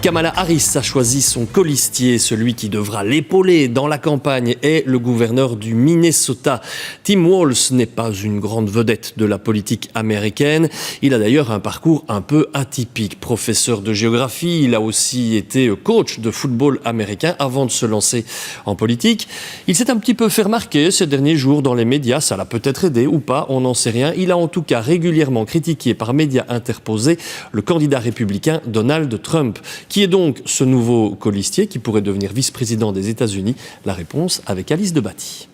Kamala Harris a choisi son colistier. Celui qui devra l'épauler dans la campagne est le gouverneur du Minnesota. Tim Walz n'est pas une grande vedette de la politique américaine. Il a d'ailleurs un parcours un peu atypique. Professeur de géographie, il a aussi été coach de football américain avant de se lancer en politique. Il s'est un petit peu fait remarquer ces derniers jours dans les médias. Ça l'a peut-être aidé ou pas, on n'en sait rien. Il a en tout cas régulièrement critiqué par médias interposés le candidat républicain Donald Trump. Qui est donc ce nouveau colistier qui pourrait devenir vice-président des États-Unis? La réponse avec Alice Debatty.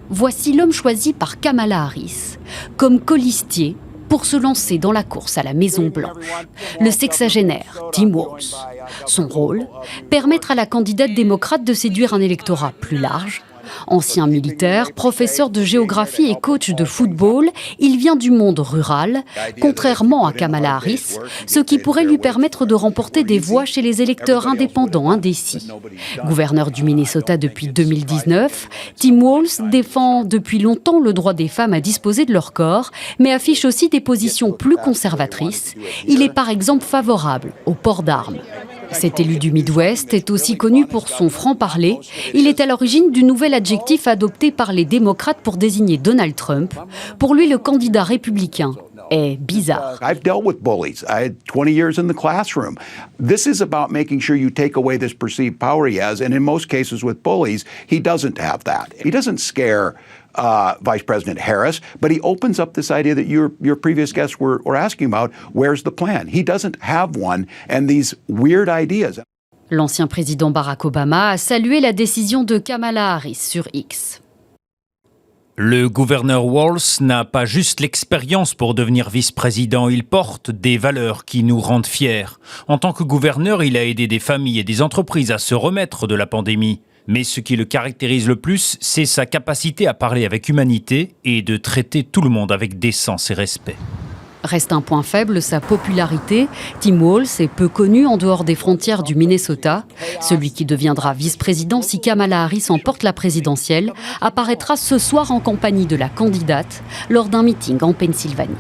Voici l'homme choisi par Kamala Harris comme colistier pour se lancer dans la course à la Maison-Blanche. Le sexagénaire Tim Walz. Son rôle, permettre à la candidate démocrate de séduire un électorat plus large. Ancien militaire, professeur de géographie et coach de football, il vient du monde rural, contrairement à Kamala Harris, ce qui pourrait lui permettre de remporter des voix chez les électeurs indépendants indécis. Gouverneur du Minnesota depuis 2019, Tim Walz défend depuis longtemps le droit des femmes à disposer de leur corps, mais affiche aussi des positions plus conservatrices. Il est par exemple favorable au port d'armes. Cet élu du Midwest est aussi connu pour son franc-parler. Il est à l'origine du nouvel adjectif adopté par les démocrates pour désigner Donald Trump. Pour lui, le candidat républicain est bizarre. I've dealt with bullies. I had 20 years in the classroom. This is about making sure you take away this perceived power he has. And in most cases with bullies, he doesn't have that. He doesn't scare Vice President Harris, but he opens up this idea that your previous guests were asking about, where's the plan? He doesn't have one, and these weird ideas. L'ancien président Barack Obama a salué la décision de Kamala Harris sur X. Le gouverneur Walz n'a pas juste l'expérience pour devenir vice-président, il porte des valeurs qui nous rendent fiers. En tant que gouverneur, il a aidé des familles et des entreprises à se remettre de la pandémie. Mais ce qui le caractérise le plus, c'est sa capacité à parler avec humanité et de traiter tout le monde avec décence et respect. Reste un point faible, sa popularité. Tim Walz est peu connu en dehors des frontières du Minnesota. Celui qui deviendra vice-président si Kamala Harris emporte la présidentielle apparaîtra ce soir en compagnie de la candidate lors d'un meeting en Pennsylvanie.